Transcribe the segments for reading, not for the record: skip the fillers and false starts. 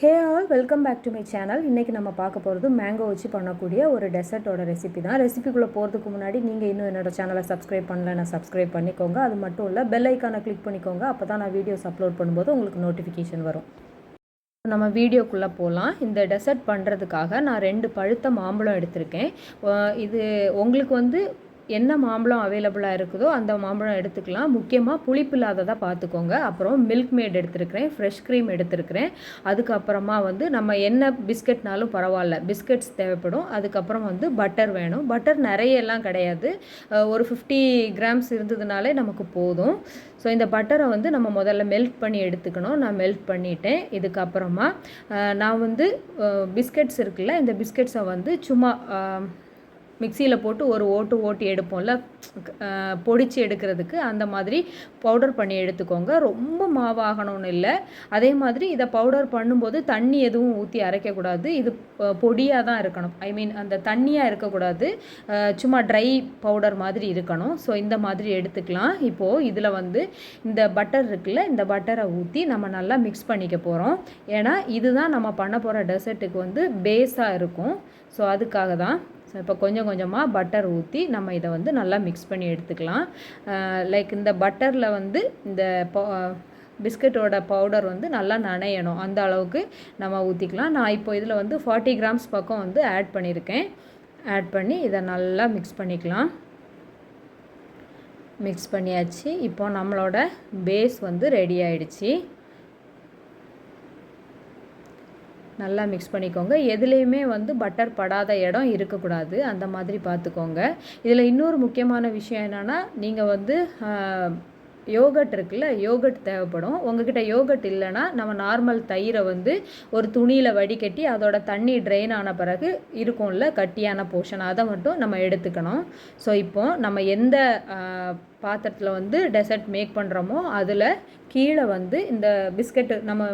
Hey all welcome back to my channel. இன்றைக்கி நம்ம பார்க்க போகிறது மேங்கோ வச்சு பண்ணக்கூடிய ஒரு டெசர்ட்டோட ரெசிபி தான். ரெசிபிக்குள்ளே போகிறதுக்கு முன்னாடி நீங்கள் இன்னும் என்னோடய சேனலை சப்ஸ்கிரைப் பண்ணலன்னா சப்ஸ்கிரைப் பண்ணிக்கோங்க. அது மட்டும் இல்லை பெல் ஐக்கானை கிளிக் பண்ணிக்கோங்க. அப்போ தான் நான் வீடியோஸ் அப்லோட் பண்ணும்போது உங்களுக்கு நோட்டிஃபிகேஷன் வரும். நம்ம வீடியோக்குள்ளே போகலாம். இந்த டெசர்ட் பண்ணுறதுக்காக நான் 2 பழுத்த மாம்பழம் எடுத்திருக்கேன். இது உங்களுக்கு என்ன மாம்பழம் அவைலபிளாக இருக்குதோ அந்த மாம்பழம் எடுத்துக்கலாம். முக்கியமாக புளிப்பு இல்லாததாக பார்த்துக்கோங்க. அப்புறம் மில்க் மேட் எடுத்துருக்கிறேன், ஃப்ரெஷ் க்ரீம் எடுத்துருக்கிறேன். அதுக்கப்புறமா நம்ம என்ன பிஸ்கட்னாலும் பரவாயில்ல, பிஸ்கட்ஸ் தேவைப்படும். அதுக்கப்புறம் பட்டர் வேணும். பட்டர் நிறைய எல்லாம் கிடையாது, ஒரு 50 கிராம்ஸ் இருந்ததுனாலே நமக்கு போதும். ஸோ இந்த பட்டரை நம்ம முதல்ல மெல்ட் பண்ணி எடுத்துக்கணும். நான் மெல்ட் பண்ணிட்டேன். இதுக்கப்புறமா நான் பிஸ்கட்ஸ் இருக்குல்ல, இந்த பிஸ்கட்ஸை சும்மா மிக்சியில் போட்டு ஒரு ஓட்டி எடுப்போம்ல, பொடிச்சு எடுக்கிறதுக்கு, அந்த மாதிரி பவுடர் பண்ணி எடுத்துக்கோங்க. ரொம்ப மாவாகணும்னு இல்லை. அதே மாதிரி இதை பவுடர் பண்ணும்போது தண்ணி எதுவும் ஊற்றி அரைக்கக்கூடாது. இது பொடியாக தான் இருக்கணும். அந்த தண்ணியாக இருக்கக்கூடாது, சும்மா ட்ரை பவுடர் மாதிரி இருக்கணும். ஸோ இந்த மாதிரி எடுத்துக்கலாம். இப்போது இதில் இந்த பட்டர் இருக்குல்ல, இந்த பட்டரை ஊற்றி நம்ம நல்லா மிக்ஸ் பண்ணிக்க போகிறோம். ஏன்னா இதுதான் நம்ம பண்ண போகிற டெசர்ட்டுக்கு பேஸாக இருக்கும். ஸோ அதுக்காக தான். ஸோ இப்போ கொஞ்சம் கொஞ்சமாக பட்டர் ஊற்றி நம்ம இதை நல்லா மிக்ஸ் பண்ணி எடுத்துக்கலாம். லைக் இந்த பட்டரில் இந்த பிஸ்கட்டோட பவுடர் நல்லா நனையணும், அந்த அளவுக்கு நம்ம ஊற்றிக்கலாம். நான் இப்போ இதில் 40 கிராம்ஸ் பக்கம் ஆட் பண்ணியிருக்கேன். ஆட் பண்ணி இதை நல்லா மிக்ஸ் பண்ணிக்கலாம். மிக்ஸ் பண்ணியாச்சு. இப்போ நம்மளோட பேஸ் ரெடி ஆயிடுச்சு. நல்லா மிக்ஸ் பண்ணிக்கோங்க. எதுலேயுமே பட்டர் படாத இடம் இருக்கக்கூடாது, அந்த மாதிரி பார்த்துக்கோங்க. இதில் இன்னொரு முக்கியமான விஷயம் என்னென்னா, நீங்கள் யோகட் இருக்குல்ல, யோகட் தேவைப்படும். உங்ககிட்ட யோகட் இல்லைன்னா நம்ம நார்மல் தயிரை ஒரு துணியில் வடிகட்டி அதோட தண்ணி ட்ரெயின் ஆன பிறகு இருக்கும்ல கட்டியான போர்ஷன், அதை மட்டும் நம்ம எடுத்துக்கணும். ஸோ இப்போது நம்ம எந்த பாத்திரத்தில் டெசர்ட் மேக் பண்ணுறோமோ அதில் கீழே இந்த பிஸ்கட்டு நம்ம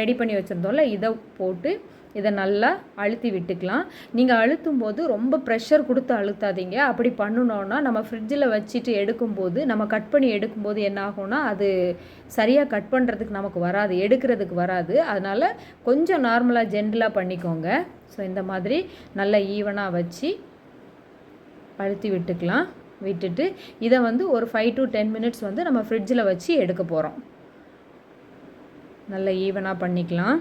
ரெடி பண்ணி வச்சுருந்தோம்ல, இதை போட்டு இதை நல்லா அழுத்தி விட்டுக்கலாம். நீங்கள் அழுத்தும் போது ரொம்ப ப்ரெஷர் கொடுத்து அழுத்தாதீங்க. அப்படி பண்ணணுன்னா நம்ம ஃப்ரிட்ஜில் வச்சுட்டு எடுக்கும்போது, நம்ம கட் பண்ணி எடுக்கும்போது என்ன ஆகும்னா, அது சரியாக கட் பண்ணுறதுக்கு நமக்கு வராது, எடுக்கிறதுக்கு வராது. அதனால் கொஞ்சம் நார்மலாக ஜென்டலாக பண்ணிக்கோங்க. ஸோ இந்த மாதிரி நல்லா ஈவனாக வச்சு அழுத்தி விட்டுக்கலாம். விட்டுட்டு இதை ஒரு 5 to 10 மினிட்ஸ் நம்ம ஃப்ரிட்ஜில் வச்சு எடுக்க போகிறோம். நல்லா ஈவனாக பண்ணிக்கலாம்.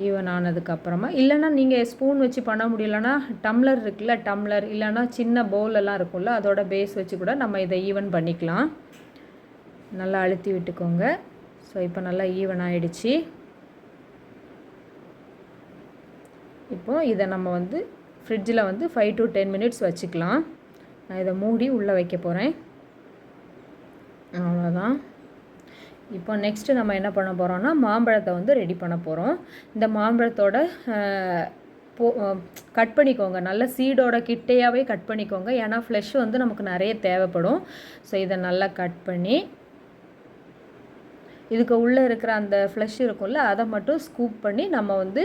ஈவன் ஆனதுக்கப்புறமா, இல்லைன்னா நீங்கள் ஸ்பூன் வச்சு பண்ண முடியலன்னா டம்ளர் இருக்குல்ல, டம்ளர் இல்லைன்னா சின்ன பவுலெல்லாம் இருக்கும்ல, அதோட பேஸ் வச்சு கூட நம்ம இதை ஈவன் பண்ணிக்கலாம். நல்லா அழுத்தி விட்டுக்கோங்க. ஸோ இப்போ நல்லா ஈவன் ஆகிடுச்சு. இப்போது இதை நம்ம ஃப்ரிட்ஜில் 5 to 10 மினிட்ஸ் வச்சுக்கலாம். நான் இதை மூடி உள்ளே வைக்க போகிறேன். அவ்வளோதான். இப்போ நெக்ஸ்ட்டு நம்ம என்ன பண்ண போகிறோம்னா, மாம்பழத்தை ரெடி பண்ண போகிறோம். இந்த மாம்பழத்தோட கட் பண்ணிக்கோங்க. நல்ல சீடோட கிட்டையாகவே கட் பண்ணிக்கோங்க. ஏன்னா ஃப்ளஷ் நமக்கு நிறைய தேவைப்படும். ஸோ இதை நல்லா கட் பண்ணி இதுக்கு உள்ளே இருக்கிற அந்த ஃப்ளஷ் இருக்கும்ல, அதை மட்டும் ஸ்கூப் பண்ணி நம்ம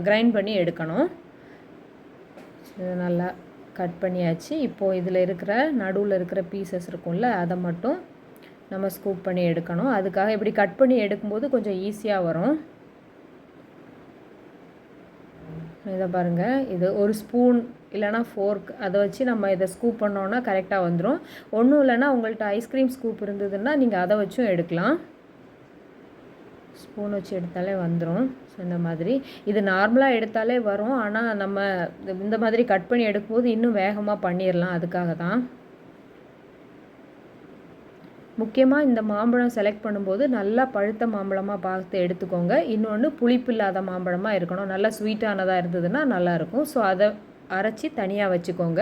கிரைண்ட் பண்ணி எடுக்கணும். இதை நல்லா கட் பண்ணியாச்சு. இப்போது இதில் இருக்கிற நடுவில் இருக்கிற பீசஸ் இருக்கும்ல, அதை மட்டும் நம்ம ஸ்கூப் பண்ணி எடுக்கணும். அதுக்காக இப்படி கட் பண்ணி எடுக்கும்போது கொஞ்சம் ஈஸியாக வரும். இதை பாருங்கள், இது ஒரு ஸ்பூன் இல்லைனா ஃபோர்க் அதை வச்சு நம்ம இதை ஸ்கூப் பண்ணோன்னா கரெக்டாக வந்துடும். ஒன்றும் இல்லைன்னா உங்கள்கிட்ட ஐஸ்கிரீம் ஸ்கூப் இருந்ததுன்னா நீங்கள் அதை வச்சும் எடுக்கலாம். ஸ்பூன் வச்சு எடுத்தாலே வந்துடும். ஸோ இந்த மாதிரி இது நார்மலாக எடுத்தாலே வரும். ஆனால் நம்ம இந்த மாதிரி கட் பண்ணி எடுக்கும்போது இன்னும் வேகமாக பண்ணிடலாம். அதுக்காக தான். முக்கியமாக இந்த மாம்பழம் செலக்ட் பண்ணும்போது நல்லா பழுத்த மாம்பழமாக பார்த்து எடுத்துக்கோங்க. இன்னொன்று புளிப்பு இல்லாத மாம்பழமாக இருக்கணும். நல்லா ஸ்வீட்டானதாக இருந்ததுன்னா நல்லாயிருக்கும். ஸோ அதை அரைச்சி தனியாக வச்சுக்கோங்க.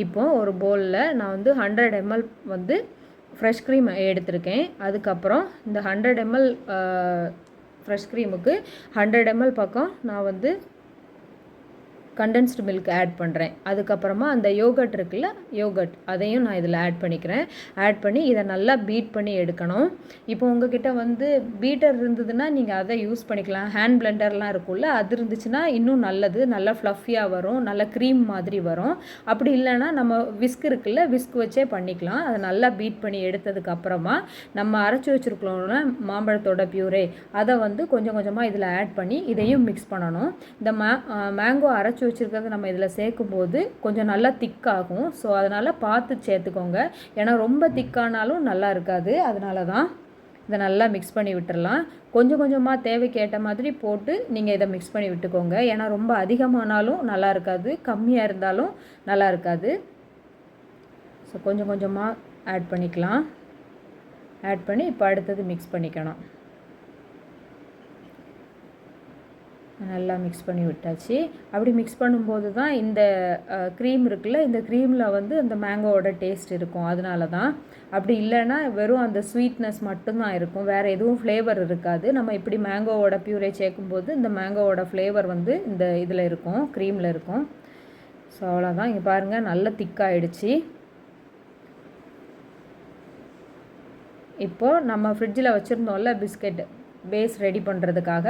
இப்போது ஒரு பவுலில் நான் 100 ml ஃப்ரெஷ் க்ரீம் எடுத்திருக்கேன். அதுக்கப்புறம் இந்த 100 ml ஃப்ரெஷ் க்ரீமுக்கு 100 ml பக்கம் நான் கண்டென்ஸ்டு மில்க் ஆட் பண்ணுறேன். அதுக்கப்புறமா அந்த யோகட் இருக்குல்ல, யோகட் அதையும் நான் இதில் ஆட் பண்ணிக்கிறேன். ஆட் பண்ணி இதை நல்லா பீட் பண்ணி எடுக்கணும். இப்போ உங்ககிட்ட வந்து பீட்டர் இருந்ததுன்னா நீங்கள் அதை யூஸ் பண்ணிக்கலாம். ஹேண்ட் பிளெண்டர்லாம் இருக்கும்ல, அது இருந்துச்சுன்னா இன்னும் நல்லது. நல்லா ஃப்ளஃபியாக வரும், நல்ல க்ரீம் மாதிரி வரும். அப்படி இல்லைன்னா நம்ம விஸ்க் இருக்குல்ல, விஸ்க் வச்சே பண்ணிக்கலாம். அதை நல்லா பீட் பண்ணி எடுத்ததுக்கப்புறமா நம்ம அரைச்சி வச்சுருக்கோம்ல மாம்பழத்தோட பியூரே, அதை வந்து கொஞ்சம் கொஞ்சமாக இதில் ஆட் பண்ணி இதையும் மிக்ஸ் பண்ணணும். இந்த மேங்கோ அரைச்சி வச்சுருக்கிறது நம்ம இதில் சேர்க்கும்போது கொஞ்சம் நல்லா திக்காகும். ஸோ அதனால் பார்த்து சேர்த்துக்கோங்க. ஏன்னா ரொம்ப திக்கானாலும் நல்லா இருக்காது. அதனால தான் இதை நல்லா மிக்ஸ் பண்ணி விட்டுடலாம். கொஞ்சம் கொஞ்சமாக தேவைக்கு ஏற்ற மாதிரி போட்டு நீங்கள் இதை மிக்ஸ் பண்ணி விட்டுக்கோங்க. ஏன்னா ரொம்ப அதிகமானாலும் நல்லா இருக்காது, கம்மியாக இருந்தாலும் நல்லா இருக்காது. ஸோ கொஞ்சம் கொஞ்சமாக ஆட் பண்ணிக்கலாம். ஆட் பண்ணி இப்போ அடுத்தது மிக்ஸ் பண்ணிக்கணும். நல்லா மிக்ஸ் பண்ணி விட்டாச்சு. அப்படி மிக்ஸ் பண்ணும்போது தான் இந்த க்ரீம் இருக்குல்ல, இந்த க்ரீமில் வந்து அந்த மேங்கோவோட டேஸ்ட் இருக்கும். அதனால தான். அப்படி இல்லைன்னா வெறும் அந்த ஸ்வீட்னஸ் மட்டும்தான் இருக்கும், வேறு எதுவும் ஃப்ளேவர் இருக்காது. நம்ம இப்படி மேங்கோவோட பியூரே சேர்க்கும்போது இந்த மேங்கோவோட ஃப்ளேவர் வந்து இந்த இதில் இருக்கும், க்ரீமில் இருக்கும். ஸோ அவ்வளோதான். இங்கே பாருங்கள், நல்லா திக்காகிடுச்சு. இப்போது நம்ம ஃப்ரிட்ஜில் வச்சுருந்தோம்ல பிஸ்கெட் பேஸ் ரெடி பண்ணுறதுக்காக,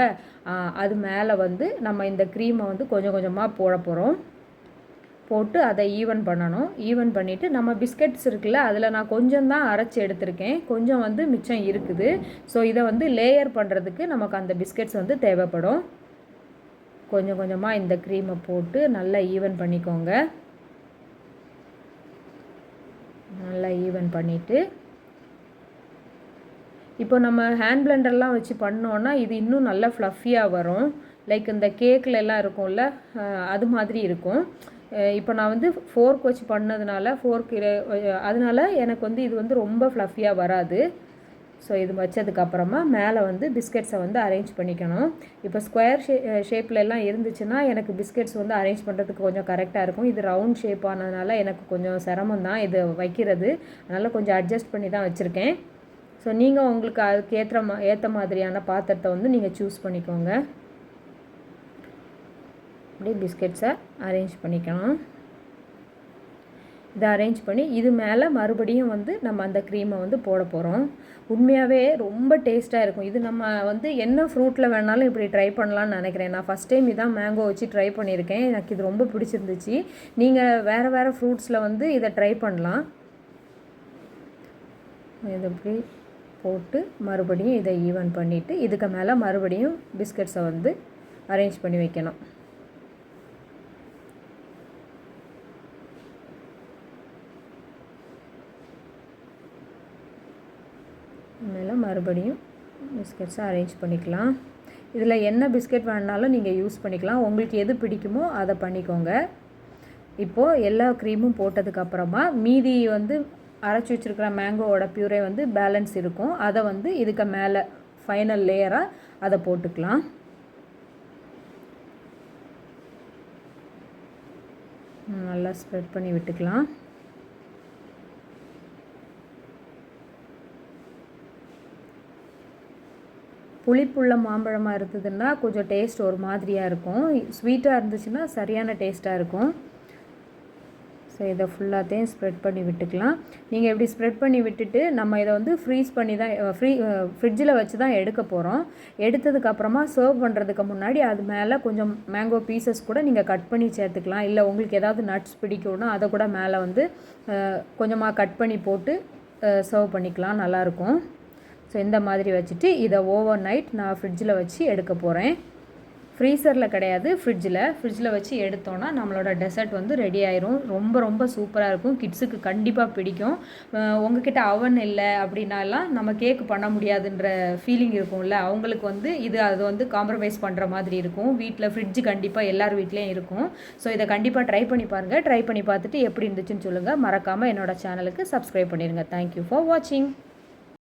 அது மேலே வந்து நம்ம இந்த க்ரீமை வந்து கொஞ்சம் கொஞ்சமாக போட போகிறோம். போட்டு அதை ஈவன் பண்ணணும். ஈவன் பண்ணிவிட்டு நம்ம பிஸ்கெட்ஸ் இருக்குல்ல, அதில் நான் கொஞ்சம் தான் அரைச்சி எடுத்திருக்கேன், கொஞ்சம் வந்து மிச்சம் இருக்குது. ஸோ இதை வந்து லேயர் பண்ணுறதுக்கு நமக்கு அந்த பிஸ்கெட்ஸ் வந்து தேவைப்படும். கொஞ்சம் கொஞ்சமாக இந்த க்ரீமை போட்டு நல்லா ஈவன் பண்ணிக்கோங்க. நல்லா ஈவன் பண்ணிவிட்டு இப்போ நம்ம ஹேண்ட் பிளெண்டர்லாம் வச்சு பண்ணோன்னா இது இன்னும் நல்லா ஃப்ளஃபியாக வரும். லைக் இந்த கேக்கில் எல்லாம் இருக்கும்ல, அது மாதிரி இருக்கும். இப்போ நான் வந்து ஃபோர்க் வச்சு பண்ணதுனால அதனால எனக்கு வந்து இது வந்து ரொம்ப ஃப்ளஃபியாக வராது. ஸோ இது வச்சதுக்கப்புறமா மேலே வந்து பிஸ்கெட்ஸை வந்து அரேஞ்ச் பண்ணிக்கணும். இப்போ ஸ்கொயர் ஷேப்பில் எல்லாம் இருந்துச்சுன்னா எனக்கு பிஸ்கெட்ஸ் வந்து அரேஞ்ச் பண்ணுறதுக்கு கொஞ்சம் கரெக்டாக இருக்கும். இது ரவுண்ட் ஷேப் ஆனதுனால எனக்கு கொஞ்சம் சிரமம் தான் இது வைக்கிறது. அதனால் கொஞ்சம் அட்ஜஸ்ட் பண்ணி தான் வச்சுருக்கேன். ஸோ நீங்கள் உங்களுக்கு அதுக்கு ஏற்ற மாதிரியான பாத்திரத்தை வந்து நீங்கள் சூஸ் பண்ணிக்கோங்க. அப்படியே பிஸ்கெட்ஸை அரேஞ்ச் பண்ணிக்கணும். இதை அரேஞ்ச் பண்ணி இது மேலே மறுபடியும் வந்து நம்ம அந்த க்ரீமை வந்து போட போகிறோம். உண்மையாகவே ரொம்ப டேஸ்ட்டாக இருக்கும். இது நம்ம வந்து என்ன ஃப்ரூட்டில் வேணாலும் இப்படி ட்ரை பண்ணலான்னு நினைக்கிறேன். நான் ஃபஸ்ட் டைம் இதான் மேங்கோ வச்சு ட்ரை பண்ணியிருக்கேன். எனக்கு இது ரொம்ப பிடிச்சிருந்துச்சு. நீங்கள் வேறு ஃப்ரூட்ஸில் வந்து இதை ட்ரை பண்ணலாம். இது இப்படி போட்டு மறுபடியும் இதை ஈவன் பண்ணிவிட்டு இதுக்கு மேலே மறுபடியும் பிஸ்கட்ஸை வந்து அரேஞ்ச் பண்ணி வைக்கணும். மேலே மறுபடியும் பிஸ்கட்ஸை அரேஞ்ச் பண்ணிக்கலாம். இதில் என்ன பிஸ்கெட் வேணாலும் நீங்கள் யூஸ் பண்ணிக்கலாம். உங்களுக்கு எது பிடிக்குமோ அதை பண்ணிக்கோங்க. இப்போது எல்லா க்ரீமும் போட்டதுக்கப்புறமா மீதி வந்து அரைச்சி வச்சுருக்கிற மேங்கோவோட பியூரே வந்து பேலன்ஸ் இருக்கும். அதை வந்து இதுக்கு மேலே ஃபைனல் லேயராக அதை போட்டுக்கலாம். நல்லா ஸ்ப்ரெட் பண்ணி விட்டுக்கலாம். புளிப்புள்ள மாம்பழமாக இருந்ததுன்னா கொஞ்சம் டேஸ்ட் ஒரு மாதிரியாக இருக்கும். ஸ்வீட்டாக இருந்துச்சுன்னா சரியான டேஸ்ட்டாக இருக்கும். ஸோ இதை ஃபுல்லாத்தையும் ஸ்ப்ரெட் பண்ணி விட்டுக்கலாம். நீங்கள் இப்படி ஸ்ப்ரெட் பண்ணி விட்டுட்டு நம்ம இதை வந்து ஃப்ரீஸ் பண்ணி தான் ஃப்ரிட்ஜில் வச்சு தான் எடுக்க போகிறோம். எடுத்ததுக்கப்புறமா சர்வ் பண்ணுறதுக்கு முன்னாடி அது மேலே கொஞ்சம் மேங்கோ பீசஸ் கூட நீங்கள் கட் பண்ணி சேர்த்துக்கலாம். இல்லை உங்களுக்கு ஏதாவது நட்ஸ் பிடிக்கும்னா அதை கூட மேலே வந்து கொஞ்சமாக கட் பண்ணி போட்டு சர்வ் பண்ணிக்கலாம், நல்லாயிருக்கும். ஸோ இந்த மாதிரி வச்சுட்டு இதை ஓவர் நைட் நான் ஃப்ரிட்ஜில் வச்சு எடுக்க போகிறேன். ஃப்ரீசரில் கிடையாது, ஃப்ரிட்ஜில் வச்சு எடுத்தோன்னா நம்மளோட டெசர்ட் வந்து ரெடி ஆயிரும். ரொம்ப ரொம்ப சூப்பராக இருக்கும். கிட்ஸுக்கு கண்டிப்பாக பிடிக்கும். உங்ககிட்ட அவன் இல்லை அப்படின்னாலாம் நம்ம கேக் பண்ண முடியாதுன்ற ஃபீலிங் இருக்கும்ல, அவங்களுக்கு வந்து அது வந்து காம்ப்ரமைஸ் பண்ணுற மாதிரி இருக்கும். வீட்டில் ஃப்ரிட்ஜ் கண்டிப்பாக எல்லார் வீட்லேயும் இருக்கும். ஸோ இதை கண்டிப்பாக ட்ரை பண்ணி பாருங்கள். ட்ரை பண்ணி பார்த்துட்டு எப்படி இருந்துச்சுன்னு சொல்லுங்கள். மறக்காமல் என்னோடய சேனலுக்கு சப்ஸ்கிரைப் பண்ணிடுங்க. தேங்க்யூ ஃபார் வாட்சிங்.